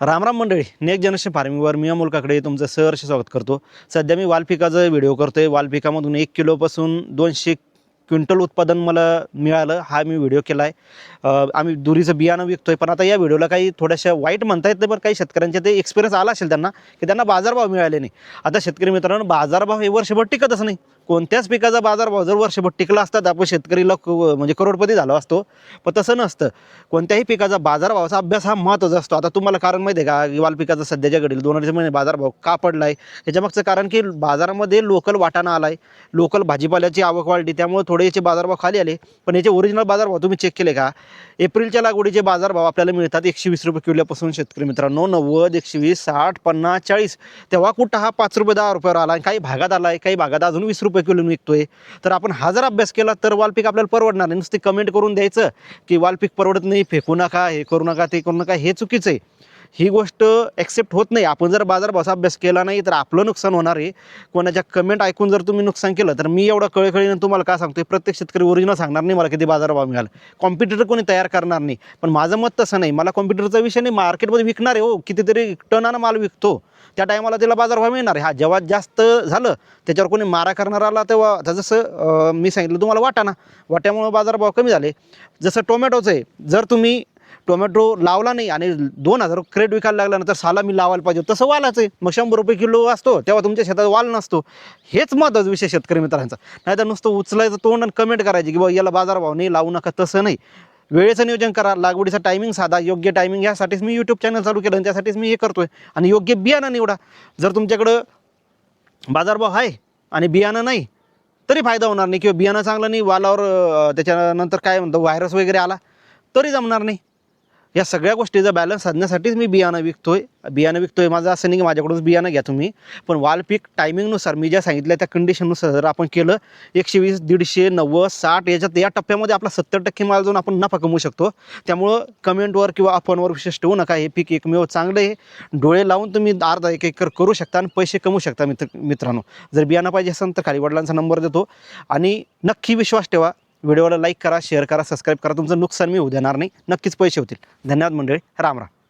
रामराम मंडळी, next generation फार्मिंगवर मी अमोल काकडे तुमचं सहर्ष स्वागत करतो। सध्या मी वालपिकाचा व्हिडिओ करतोय। वालपिकामधून 1 किलोपासून 200 क्विंटल उत्पादन मला मिळालं, हा मी व्हिडिओ केला आहे। आम्ही दुरीचं बियाणं विकतोय, पण आता या व्हिडिओला काही थोड्याशा वाईट म्हणता येत नाही, पण काही शेतकऱ्यांचे ते एक्सपिरियन्स आला असेल त्यांना की त्यांना बाजारभाव मिळाले नाही। आता शेतकरी मित्रांनो, बाजारभाव हे वर्षभर टिकतच नाही। कोणत्याच पिकाचा बाजारभाव जर वर्षभर टिकला असता तर आपण शेतकरी म्हणजे करोडपती झालो असतो, पण तसं नसतं। कोणत्याही पिकाचा बाजारभावाचा अभ्यास हा महत्त्वाचा असतो। आता तुम्हाला कारण माहिती आहे का, की वालपिकाचा सध्याच्या घडीला 2 महिने बाजारभाव का पडलाय? याच्यामागचं कारण की बाजारामध्ये लोकल वाटाणा आलाय, लोकल भाजीपाल्याची आवक वाढली, त्यामुळे थोडे याचे बाजारभाव खाली आले। पण याचे ओरिजिनल बाजारभाव तुम्ही चेक केले का? एप्रिलच्या लागवडीचे बाजारभाव आपल्याला मिळतात 120 रुपये किलोपासून शेतकरी मित्रांनो 90, 120, 60, 50, 40। तेव्हा कुठं हा 5 रुपये 10 रुपयावर आला, काही भागात आलाय, काही भागात अजून 20 रुपये किलो विकतोय। तर आपण हा जर अभ्यास केला तर वालपीक आपल्याला परवडणार नाही। नुसते कमेंट करून द्यायचं की वालपीक परवडत नाही, फेकू नका, हे करू नका, ते करू नका, हे चुकीचं आहे। ही गोष्ट ॲक्सेप्ट होत नाही। आपण जर बाजारभावाचा अभ्यास केला नाही तर आपलं नुकसान होणार आहे। कोणाच्या कमेंट ऐकून जर तुम्ही नुकसान केलं तर मी एवढं कळकळीनं तुम्हाला का सांगतोय, प्रत्येक शेतकरी ओरिजिनल सांगणार नाही मला किती बाजारभाव मिळाला, कॉम्पिटिटर कोणी तयार करणार नाही। पण माझं मत तसं नाही, मला कॉम्पिटिटरचा विषय नाही, मार्केटमध्ये विकणार आहे, हो कितीतरी टनानं माल विकतो, त्या टायमाला त्याला बाजारभाव मिळणार आहे। हा जेव्हा जास्त झालं त्याच्यावर कोणी मारा करणार आला तेव्हा, आता जसं मी सांगितलं तुम्हाला वाट्यामुळे बाजारभाव कमी झाले। जसं टोमॅटोचं आहे, जर तुम्ही टोमॅटो लावला नाही आणि 2000 क्रेट विकायला लागल्यानंतर साला मी लावायला पाहिजे, तसं वालाचं आहे। मग 100 रुपये किलो असतो तेव्हा तुमच्या शेतात वाल नसतो। हेच महत्त्वाचा विषय शेतकरी मित्रांचा। नाहीतर नुसतं उचलायचं तोंड आणि कमेंट करायची की बाबा याला बाजारभाव नाही, लावू नका, तसं नाही। वेळेचं नियोजन करा, लागवडीचा टायमिंग साधा, योग्य टायमिंग, यासाठीच मी यूट्यूब चॅनल चालू केलं आणि त्यासाठीच मी हे करतोय। आणि योग्य बियाणं निवडा। जर तुमच्याकडं बाजारभाव आहे आणि बियाणं नाही तरी फायदा होणार नाही, किंवा बियाणं चांगलं नाही, वालावर त्याच्यानंतर काय म्हणतो व्हायरस वगैरे आला तरी जमणार नाही। या सगळ्या गोष्टीचा बॅलन्स साधण्यासाठीच मी बियाणं विकतोय। माझं असं नाही की माझ्याकडूनच बियाणं घ्या तुम्ही, पण वालपीक टायमिंगनुसार मी ज्या सांगितल्या त्या कंडिशननुसार जर आपण केलं 120, 150, 90, 60 याच्यात या टप्प्यामध्ये आपला 70% माल जाऊन आपण नफा कमवू शकतो। त्यामुळं कमेंटवर किंवा अफवांवर विशेष ठेवू नका। हे पीक एकमेव चांगलं आहे, डोळे लावून तुम्ही अर्धा 1 एकर करू शकता आणि पैसे कमवू शकता। मित्रांनो, जर बियाणं पाहिजे असेल तर खाली वडिलांचा नंबर देतो आणि नक्की विश्वास ठेवा। व्हिडिओला लाईक करा, शेअर करा, सबस्क्राईब करा, तुमचं नुकसान मी होऊ देणार नाही, नक्कीच पैसे होतील। धन्यवाद मंडळी, राम राम।